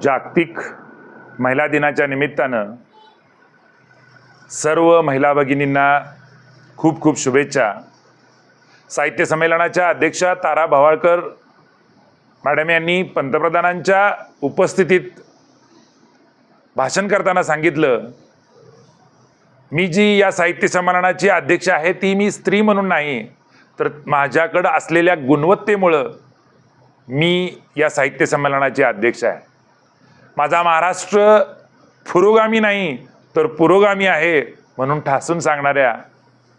जागतिक महिला दिनाच्या निमित्तानं सर्व महिला भगिनींना खूप खूप शुभेच्छा. साहित्य संमेलनाच्या अध्यक्षा तारा भवाळकर मॅडम यांनी पंतप्रधानांच्या उपस्थितीत भाषण करताना सांगितलं, मी जी या साहित्य संमेलनाची अध्यक्ष आहे ती मी स्त्री म्हणून नाही, तर माझ्याकडं असलेल्या गुणवत्तेमुळं मी या साहित्य संमेलनाची अध्यक्ष आहे. माझा महाराष्ट्र पुरोगामी नाही तर पुरोगामी आहे म्हणून ठासून सांगणाऱ्या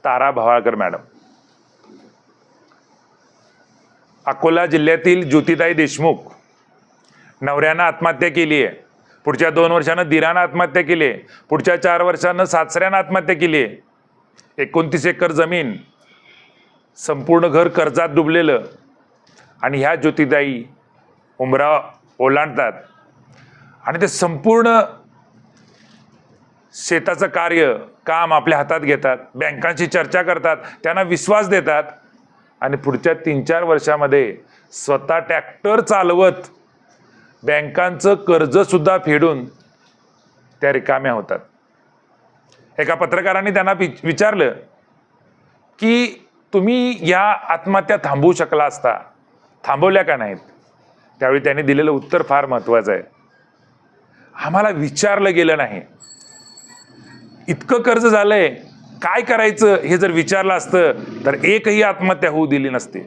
तारा भवाळकर मॅडम. अकोला जिल्ह्यातील ज्योतिताई देशमुख, नवऱ्यानं आत्महत्या केली आहे, पुढच्या 2 वर्षानं दिरानं आत्महत्या केली आहे, पुढच्या 4 वर्षानं सासऱ्यानं आत्महत्या केली आहे. 29 एकर जमीन, संपूर्ण घर कर्जात डुबलेलं, आणि ह्या ज्योतिताई उंबरा ओलांडतात आणि ते संपूर्ण शेताचं काम आपल्या हातात घेतात, बँकांशी चर्चा करतात, त्यांना विश्वास देतात आणि पुढच्या 3-4 वर्षामध्ये स्वतः ट्रॅक्टर चालवत बँकांचं कर्ज सुद्धा फेडून त्या रिकाम्या होतात. एका पत्रकारांनी त्यांना विचारलं की तुम्ही या आत्महत्या थांबवू शकला असता, थांबवल्या का नाहीत? त्यावेळी त्यांनी दिलेलं उत्तर फार महत्वाचं आहे. आम्हाला विचारलं गेलं नाही. इतकं कर्ज झालंय, काय करायचं हे जर विचारलं असतं तर एकही आत्महत्या होऊ दिली नसती.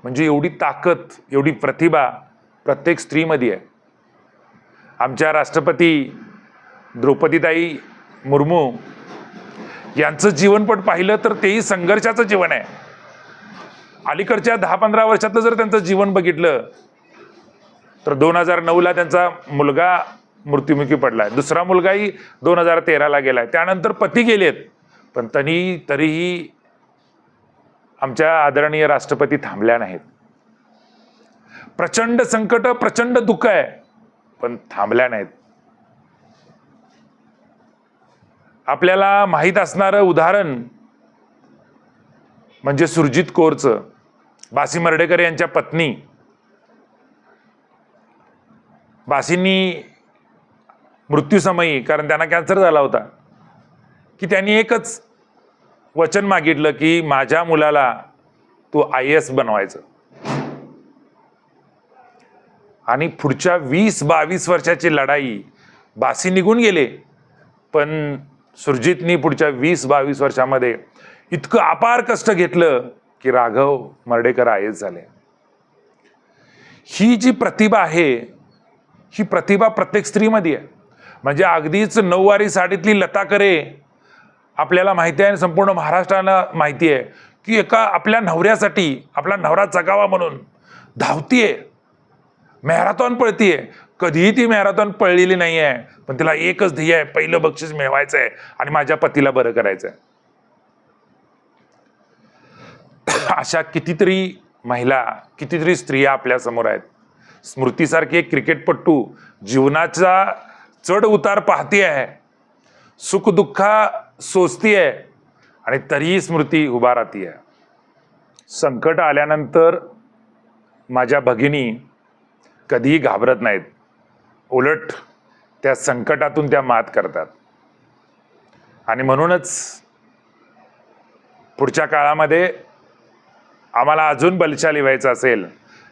म्हणजे एवढी ताकद, एवढी प्रतिभा प्रत्येक स्त्रीमध्ये आहे. आमच्या राष्ट्रपती द्रौपदीताई मुर्मू यांचं जीवनपट पाहिलं तर तेही संघर्षाचं जीवन आहे. अलीकडच्या 10-15 वर्षातलं जर त्यांचं जीवन बघितलं तर 2009ला त्यांचा मुलगा मृत्युमुखी पडलाय, दुसरा मुलगाही 2013ला गेलाय, त्यानंतर पती गेलेत, पण तरीही आमच्या आदरणीय राष्ट्रपती थांबल्या नाहीत. प्रचंड संकट, प्रचंड दुःख आहे, पण थांबल्या नाहीत. आपल्याला माहीत असणारं उदाहरण म्हणजे सुरजित कौरचं. बासी मर्ढेकर यांच्या पत्नी बासींनी मृत्यूसमयी, कारण त्यांना कॅन्सर झाला होता, की त्यांनी एकच वचन मागितलं की माझ्या मुलाला तू IAS बनवायचं. आणि पुढच्या 20-22 वर्षाची लढाई बासी निघून गेले, पण सुरजितनी पुढच्या 20-22 वर्षामध्ये इतकं अपार कष्ट घेतलं की राघव मर्ढेकर IAS झाले. ही जी प्रतिभा आहे, ही प्रतिभा प्रत्येक स्त्रीमध्ये आहे. म्हणजे अगदीच 9वारी साडीतली लता करे आपल्याला माहिती आहे आणि संपूर्ण महाराष्ट्राला माहिती आहे की एका आपल्या नवऱ्यासाठी, आपला नवरा जगावा म्हणून धावतीये, मॅरेथॉन पळतीये. कधीही ती मॅरेथॉन पळलेली नाही आहे, पण तिला एकच ध्येय आहे, पहिलं बक्षीस मिळवायचं आहे आणि माझ्या पतीला बरं करायचं आहे. अशा कितीतरी महिला, कितीतरी स्त्रिया आपल्या समोर आहेत. स्मृतीसारखी एक क्रिकेटपट्टू जीवनाचा चढ उतार पाहती आहे, सुख दुःखा सोसती आहे, आणि तरीही स्मृती उभा राहती आहे. संकट आल्यानंतर माझ्या भगिनी कधीही घाबरत नाहीत, उलट त्या संकटातून त्या मात करतात. आणि म्हणूनच पुढच्या काळामध्ये आम्हाला अजून बलशाली व्हायचं असेल,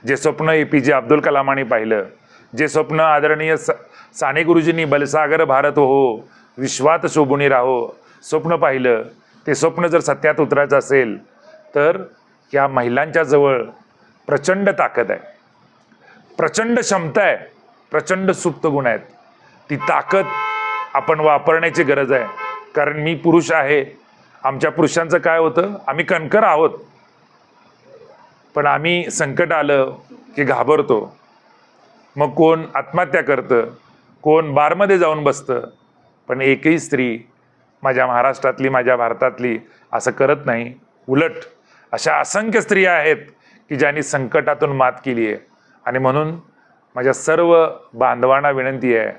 जे स्वप्न APJ अब्दुल कलामांनी पाहिलं, जे स्वप्न आदरणीय साने गुरुजींनी बलसागर भारत हो, विश्वात शोभुनी राहो स्वप्न पाहिलं, ते स्वप्न जर सत्यात उतरायचं असेल तर या महिलांच्या जवळ प्रचंड ताकद आहे, प्रचंड क्षमता आहे, प्रचंड सुप्त गुण आहेत. ती ताकद आपण वापरण्याची गरज आहे. कारण मी पुरुष आहे, आमच्या पुरुषांचं काय होतं, आम्ही कणखर आहोत, पण आम्ही संकट आलं की घाबरतो. मग कोण आत्महत्या करतं, कोण बारमध्ये जाऊन बसतं, पण एकही स्त्री माझ्या महाराष्ट्रातली, माझ्या भारतातली असं करत नाही. उलट अशा असंख्य स्त्रिया आहेत की ज्यांनी संकटातून मात केली आहे. आणि म्हणून माझ्या सर्व बांधवांना विनंती आहे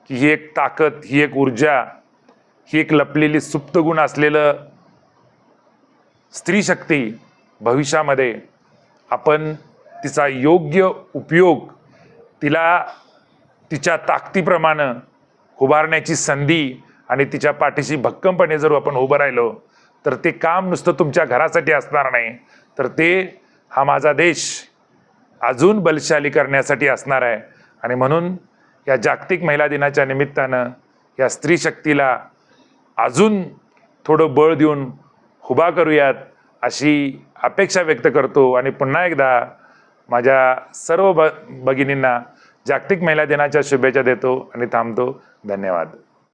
की ही एक ताकद, ही एक ऊर्जा, ही एक लपलेली सुप्त गुण असलेलं स्त्री शक्ती भविष्यामध्ये आपण तिचा योग्य उपयोग, तिला तिच्या ताकदीप्रमाणे उभारण्याची संधी आणि तिच्या पाठीशी भक्कमपणे जर आपण उभं राहिलो तर ते काम नुसतं तुमच्या घरासाठी असणार नाही, तर ते हा माझा देश अजून बलशाली करण्यासाठी असणार आहे. आणि म्हणून या जागतिक महिला दिनाच्या निमित्तानं या स्त्री शक्तीला अजून थोडं बळ देऊन उभा करूयात अशी अपेक्षा व्यक्त करतो. आणि पुन्हा एकदा माझ्या सर्व भगिनींना जागतिक महिला दिनाच्या शुभेच्छा देतो आणि थांबतो. धन्यवाद.